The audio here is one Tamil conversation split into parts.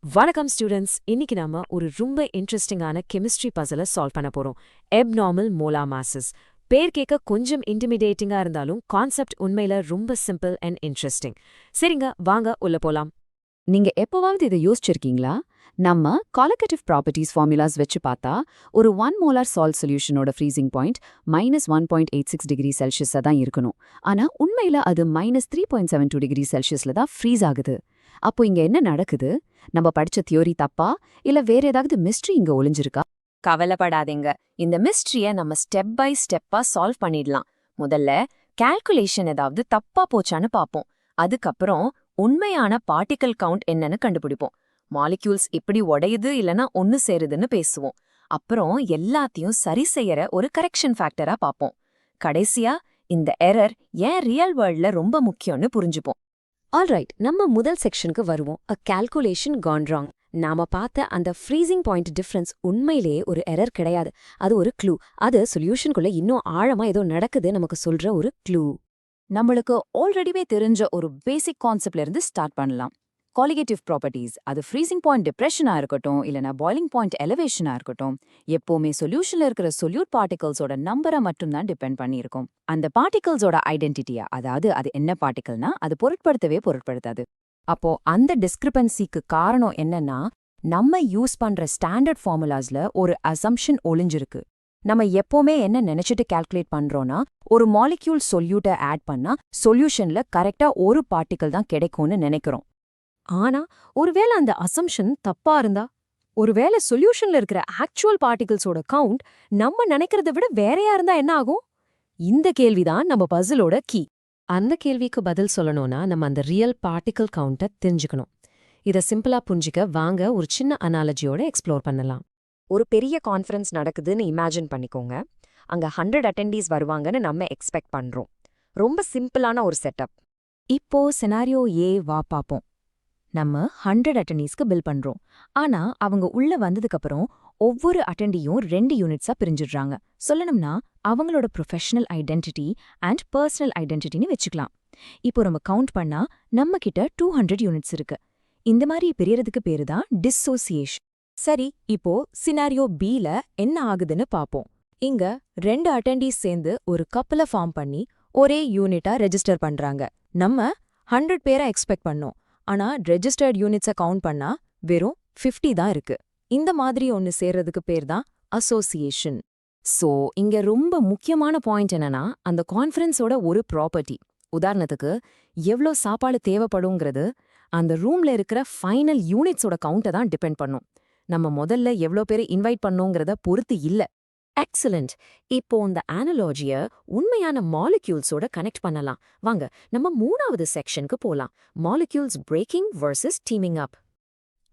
வணக்கம் ஸ்டூடெண்ட்ஸ். இன்னைக்கு நாம ஒரு ரொம்ப இன்ட்ரெஸ்டிங்கான கெமிஸ்ட்ரி பசலை சால்வ் பண்ண போறோம். எப்நார்மல் மோலார் மாசஸ். பேர் கேட்க கொஞ்சம் இன்டிமிடேட்டிங்கா இருந்தாலும் கான்செப்ட் உண்மையில ரொம்ப சிம்பிள் அண்ட் இன்ட்ரெஸ்டிங். சரிங்க, வாங்க உள்ள போலாம். நீங்க எப்பவாவது இதை யோசிச்சிருக்கீங்களா? நம்ம காலிகேட்டிவ் ப்ராப்பர்ட்டிஸ் ஃபார்முலாஸ் வச்சு பார்த்தா ஒரு 1 மோலார் சால்ட் சொல்யூஷனோட ஃப்ரீசிங் பாயிண்ட் -1.86 °C தான் இருக்கணும். ஆனா உண்மையில அது -3.72 °C தான் ஃப்ரீஸ் ஆகுது. அப்போ இங்க என்ன நடக்குது? நம்ம படிச்ச தியோரி தப்பா, இல்ல வேற ஏதாவது மிஸ்ட்ரி இங்க ஒளிஞ்சிருக்கா? கவலைப்படாதீங்க, இந்த மிஸ்ட்ரிய நம்ம ஸ்டெப் பை ஸ்டெப்பா சால்வ் பண்ணிடலாம். முதல்ல கால்குலேஷன் ஏதாவது தப்பா போச்சான்னு பாப்போம். அதுக்கப்புறம் உண்மையான பார்ட்டிகல் கவுண்ட் என்னன்னு கண்டுபிடிப்போம். மாலிக்யூல்ஸ் எப்படி உடையுது இல்லனா ஒன்னு சேருதுன்னு பேசுவோம். அப்புறம் எல்லாத்தையும் சரி செய்யற ஒரு கரெக்ஷன் ஃபேக்டரா பாப்போம். கடைசியா இந்த எரர் ஏன் ரியல் வேர்ல்ட்ல ரொம்ப முக்கியம்னு புரிஞ்சுப்போம். ஆல்ரைட், நம்ம முதல் செக்ஷனுக்கு வருவோம். அ கால்குலேஷன் கான் ராங். நாம பார்த்த அந்த ஃப்ரீசிங் பாயிண்ட் டிஃபரன்ஸ் உண்மையிலேயே ஒரு எரர் கிடையாது. அது ஒரு க்ளூ. அது சொல்யூஷனுக்குள்ள இன்னும் ஆழமா ஏதோ நடக்குது நமக்கு சொல்ற ஒரு க்ளூ. நம்மளுக்கு ஆல்ரெடிவே தெரிஞ்ச ஒரு பேசிக் கான்செப்ட்ல இருந்து ஸ்டார்ட் பண்ணலாம். காலிகேட்டிவ் ப்ராப்பர்ட்டிஸ், அது ஃப்ரீசிங் பாயிண்ட் டிப்ரெஷனா இருக்கட்டும் இல்லனா பாய்லிங் பாயிண்ட் எலிவேஷனா இருக்கட்டும், எப்பவுமே சொல்யூஷன்ல இருக்கிற சொல்யூட் பார்ட்டிகல்ஸோட நம்பரை மட்டும்தான் டிபெண்ட் பண்ணியிருக்கும். அந்த பார்ட்டிகல்ஸோட ஐடென்டிட்டியா, அதாவது அது என்ன பார்ட்டிகல்னா அது பொருட்படுத்தாது. அப்போ அந்த டிஸ்கிரிபன்சிக்கு காரணம் என்னன்னா, நம்ம யூஸ் பண்ற ஸ்டாண்டர்ட் ஃபார்முலாஸ்ல ஒரு அசம்ஷன் ஒளிஞ்சிருக்கு. நம்ம எப்பவுமே என்ன நினைச்சிட்டு கால்குலேட் பண்றோம்னா, ஒரு மாலிக்யூல் சொல்யூட்டை ஆட் பண்ணா சொல்யூஷன்ல கரெக்டா ஒரு பார்ட்டிகல் தான் கிடைக்கும்னு நினைக்கிறோம். ஆனா ஒருவேளை அந்த அசம்ஷன் தப்பா இருந்தா, ஒருவேளை சொல்யூஷன்ல இருக்கிற ஆக்சுவல் பார்ட்டிகல்ஸோட கவுண்ட் நம்ம நினைக்கிறத விட வேறையா இருந்தா என்ன ஆகும்? இந்த கேள்விதான் நம்ம பசிலோட கீ. அந்த கேள்விக்கு பதில் சொல்லணும்னா நம்ம அந்த ரியல் பார்ட்டிகல் கவுண்ட்டை தெரிஞ்சுக்கணும். இதை சிம்பிளா புரிஞ்சிக்க வாங்க ஒரு சின்ன அனாலஜியோட எக்ஸ்ப்ளோர் பண்ணலாம். ஒரு பெரிய கான்ஃபரன்ஸ் நடக்குதுன்னு இமேஜின் பண்ணிக்கோங்க. அங்க 100 அட்டெண்டீஸ் வருவாங்கன்னு நம்ம எக்ஸ்பெக்ட் பண்றோம். ரொம்ப சிம்பிளான ஒரு செட்டப். இப்போ சினாரியோ ஏ வா பாப்போம். நம்ம 100 அட்டெண்டீஸ்க்கு பில் பண்றோம். ஆனா அவங்க உள்ள வந்ததுக்கப்புறம் ஒவ்வொரு அட்டெண்டியும் 2 யூனிட்ஸா பிரிஞ்சிடுறாங்க. சொல்லணும்னா அவங்களோட ப்ரொஃபஷனல் ஐடென்டிட்டி அண்ட் பர்சனல் ஐடென்டிட்டின்னு வச்சுக்கலாம். இப்போ நம்ம கவுண்ட் பண்ணா நம்ம கிட்ட 200 யூனிட்ஸ் இருக்கு. இந்த மாதிரி பிரியறதுக்கு பேரு தான் டிஸ்சோசியேஷன். சரி, இப்போ சினாரியோ பீல என்ன ஆகுதுன்னு பாப்போம். இங்க 2 அட்டெண்டீஸ் சேர்ந்து ஒரு கப்பலை ஃபார்ம் பண்ணி ஒரே யூனிட்டா ரெஜிஸ்டர் பண்றாங்க. நம்ம 100 பேரை எக்ஸ்பெக்ட் பண்ணோம். ஆனா ரெஜிஸ்டர்ட் யூனிட்ஸை கவுண்ட் பண்ணா வெறும் 50 தான் இருக்கு. இந்த மாதிரி ஒன்னு சேர்றதுக்கு பேர் தான் அசோசியேஷன். சோ இங்க ரொம்ப முக்கியமான பாயிண்ட் என்னன்னா, அந்த கான்ஃபரன்ஸோட ஒரு ப்ராப்பர்ட்டி. உதாரணத்துக்கு எவ்ளோ சாப்பாடு தேவைப்படுங்கிறது அந்த ரூம்ல இருக்கிற ஃபைனல் யூனிட்ஸோட கவுண்ட்டை தான் டிபெண்ட் பண்ணும். நம்ம முதல்ல எவ்ளோ பேரை இன்வைட் பண்ணோங்கிறத பொறுத்து இல்ல. எக்ஸலண்ட். இப்போ இந்த அனாலஜிய உண்மையான மாலிக்யூல்ஸோட கனெக்ட் பண்ணலாம். வாங்க நம்ம 3வது செக்ஷனுக்கு போலாம். Molecules breaking versus teaming up.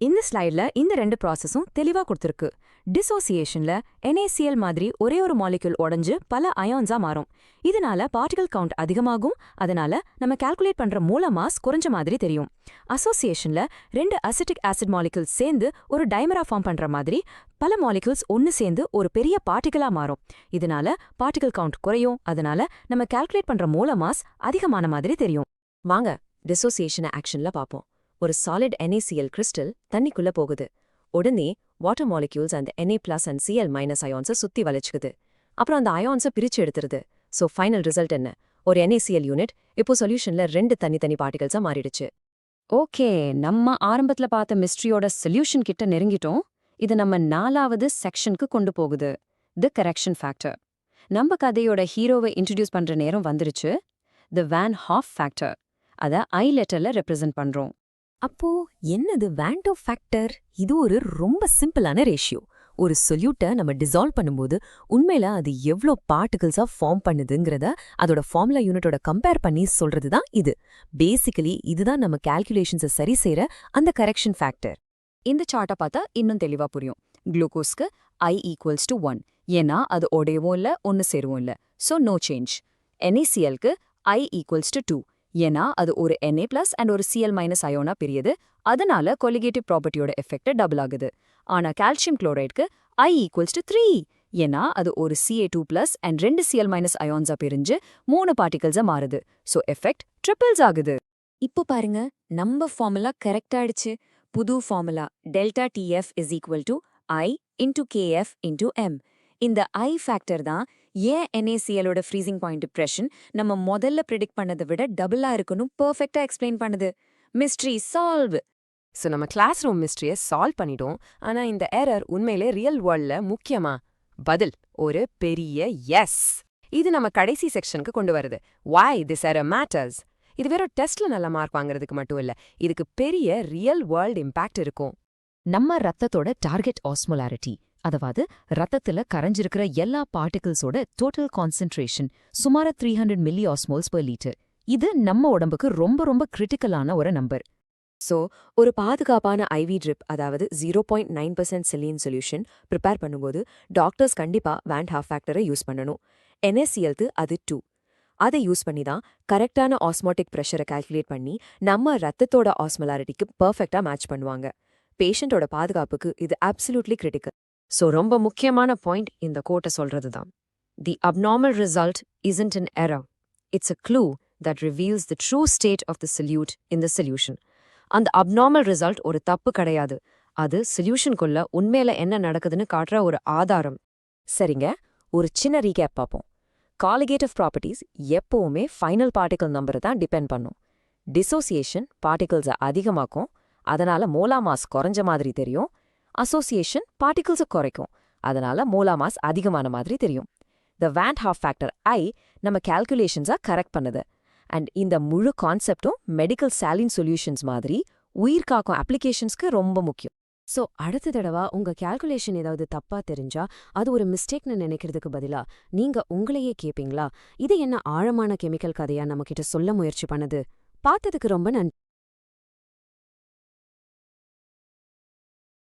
இந்த ஸ்லைட்ல இந்த 2 ப்ராசஸும் தெளிவா கொடுத்திருக்கு. டிசோசியேஷன்ல NaCl மாதிரி ஒரே ஒரு மாலிக்யூல் உடைஞ்சு பல அயான்ஸா மாறும். இதனால பார்ட்டிகல் கவுண்ட் அதிகமாகும். அதனால நம்ம கால்குலேட் பண்ற மோலார் மாஸ் குறைஞ்ச மாதிரி தெரியும். அசோசியேஷன்ல 2 அசிட்டிக் ஆசிட் மாலிக்யூல்ஸ் சேர்ந்து ஒரு டைமரா ஃபார்ம் பண்ற மாதிரி பல மாலிக்யூல்ஸ் ஒன்னு சேர்ந்து ஒரு பெரிய பார்ட்டிகலா மாறும். இதனால பார்ட்டிகல் கவுண்ட் குறையும். அதனால நம்ம கால்குலேட் பண்ற மோலார் மாஸ் அதிகமான மாதிரி தெரியும். வாங்க டிசோசியேஷனை ஆக்ஷன்ல பாப்போம். ஒரு சாலிட் NaCl கிறிஸ்டல் தண்ணிக்குள்ள போகுது. உடனே வாட்டர் மாலிக்யூல்ஸ் அந்த Na+ அண்ட் Cl- அயான்ஸை சுத்தி வளைச்சுக்குது. அப்புறம் அந்த அயான்ஸை பிரிச்சு எடுத்துருது. சோ ஃபைனல் ரிசல்ட் என்ன? ஒரு NaCl யூனிட் இப்போ சொல்யூஷன்ல 2 தனித்தனி பார்ட்டிகல்ஸா மாறிடுச்சு. ஓகே, நம்ம ஆரம்பத்துல பார்த்த மிஸ்ட்ரியோட சொல்யூஷன் கிட்ட நெருங்கிட்டோம். இது நம்ம 4வது செக்ஷனுக்கு கொண்டு போகுது. தி கரெக்ஷன் ஃபேக்டர். நம்ம கதையோட ஹீரோவை இன்ட்ரடியூஸ் பண்ற நேரம் வந்துருச்சு. தி வான் ஹாஃப் ஃபேக்டர். அதை I லெட்டர்ல ரெப்ரசென்ட் பண்றோம். அப்போ என்னது வான் ஹாஃப் ஃபேக்டர்? இது ஒரு ரொம்ப சிம்பிளான ரேஷியோ. ஒரு சொல்யூட்டை நம்ம டிசால்வ் பண்ணும்போது உண்மையில அது எவ்ளோ பார்ட்டிகல்ஸா ஃபார்ம் பண்ணுதுங்கிறத அதோட ஃபார்முலா யூனிட்டோட கம்பேர் பண்ணி சொல்றது தான் இது. பேசிக்கலி இதுதான் நம்ம கால்குலேஷன்ஸை சரி செய்யற அந்த கரெக்ஷன் ஃபேக்டர். இந்த சார்ட்டை பார்த்தா இன்னும் தெளிவா புரியும். குளுக்கோஸ்க்கு I = 1, ஏன்னா அது உடையவும் இல்ல ஒன்னு சேருவும் இல்ல. So no change. NaClக்கு I = 2, ஏன்னா அது ஒரு Na+ அண்ட் ஒரு Cl- அயோனா பிரியுது. அதனால கொலிகேட்டிவ் ப்ராப்பர்ட்டியோட எஃபெக்ட் டபுள் ஆகுது. ஆனா கால்சியம் குளோரைடுக்கு I = 3, ஏன்னா அது ஒரு Ca2+ அண்ட் 2 Cl- அயான்ஸா பிரிஞ்சு 3 பார்ட்டிகல்ஸா மாறுது. சோ எஃபெக்ட் ட்ரிபிள்ஸ் ஆகுது. இப்போ பாருங்க, நம்ம ஃபார்முலா கரெக்ட் ஆயிடுச்சு. புது formula delta TF is equal to I into KF into M. இந்த ஐ ஃபேக்டர் தான் ஏன் NaClோட ஃப்ரீசிங் பாயிண்ட் டிப்ரெஷன் நம்ம முதல்ல ப்ரிடிக்ட் பண்ணதை விட டபுளா இருக்குன்னு பெர்ஃபெக்ட்டா எக்ஸ்பிளைன் பண்ணுது. Mystery solve. ஸோ நம்ம கிளாஸ் ரூம் மிஸ்ட்ரியை சால்வ் பண்ணிட்டோம். ஆனா இந்த எரர் உண்மையிலே ரியல் வேர்ல்ட்ல முக்கியமா? பதில் ஒரு பெரிய எஸ். இது நம்ம கடைசி செக்ஷனுக்கு கொண்டு வருது. why this error matters. இது வெறும் டெஸ்ட்ல நல்ல மார்க் வாங்குறதுக்கு மட்டும் இல்ல, இதுக்கு பெரிய ரியல் வேர்ல்ட் இம்பாக்ட் இருக்கும். நம்ம ரத்தத்தோட டார்கெட் ஆஸ்மோலாரிட்டி, அதாவது ரத்தத்துல கரைஞ்சிருக்கிற எல்லா பார்ட்டிகிள்ஸோட டோட்டல் கான்சென்ட்ரேஷன் சுமார் 300 மில்லி ஆஸ்மோல்ஸ் per liter. இது நம்ம உடம்புக்கு ரொம்ப ரொம்ப கிரிட்டிக்கலான ஒரு நம்பர். ஸோ ஒரு பாதுகாப்பான ஐவி ட்ரிப், அதாவது 0.9% செலின் சொல்யூஷன் ப்ரிப்பேர் பண்ணும்போது டாக்டர்ஸ் கண்டிப்பா வேண்ட் ஹாஃப் ஃபேக்டரை யூஸ் பண்ணணும். NaClக்கு அது 2. அதை யூஸ் பண்ணி தான் கரெக்டான ஆஸ்மோட்டிக் ப்ரெஷரை கால்குலேட் பண்ணி நம்ம ரத்தத்தோட ஆஸ்மோலாரிட்டிக்கு பர்ஃபெக்டா மேட்ச் பண்ணுவாங்க. பேஷண்டோட பாதுகாப்புக்கு இது அப்சல்யூட்லி கிரிட்டிக்கல். ஸோ ரொம்ப முக்கியமான பாயிண்ட் இந்த கோட்டை சொல்றது தான். The abnormal result isn't an error. It's a clue that reveals the true state of the solute in the solution. அந்த அப்நார்மல் ரிசல்ட் ஒரு தப்பு கிடையாது, அது சொல்யூஷனுக்குள்ள உண்மையில என்ன நடக்குதுன்னு காட்டுற ஒரு ஆதாரம். சரிங்க, ஒரு சின்ன ரீகேப் பார்ப்போம். காலிகேட்டிவ் ப்ராப்பர்ட்டிஸ் எப்பவுமே ஃபைனல் பார்ட்டிகல் நம்பரை தான் டிபெண்ட் பண்ணும். டிசோசியேஷன் பார்ட்டிகல்ஸை அதிகமாக்கும், அதனால மோலா மாஸ் குறைஞ்ச மாதிரி தெரியும். அசோசியேஷன் பார்ட்டிகல்ஸை குறைக்கும், அதனால மோலா மாஸ் அதிகமான மாதிரி தெரியும். த வேண்ட் ஹாஃப் ஃபேக்டர் ஐ நம்ம கால்குலேஷன்ஸா கரெக்ட் பண்ணுது. அண்ட் இந்த முழு கான்செப்டும் மெடிக்கல் சாலின் சொல்யூஷன்ஸ் மாதிரி உயிர் காக்கும் அப்ளிகேஷன்ஸ்க்கு ரொம்ப முக்கியம். ஸோ அடுத்த தடவை உங்க கால்குலேஷன் ஏதாவது தப்பா தெரிஞ்சா அது ஒரு மிஸ்டேக்னு நினைக்கிறதுக்கு பதிலா நீங்க உங்களையே கேப்பீங்களா, இது என்ன ஆழமான கெமிக்கல் கதையா நம்ம கிட்ட சொல்ல முயற்சி பண்ணுது? பார்த்ததுக்கு ரொம்ப நன்றி.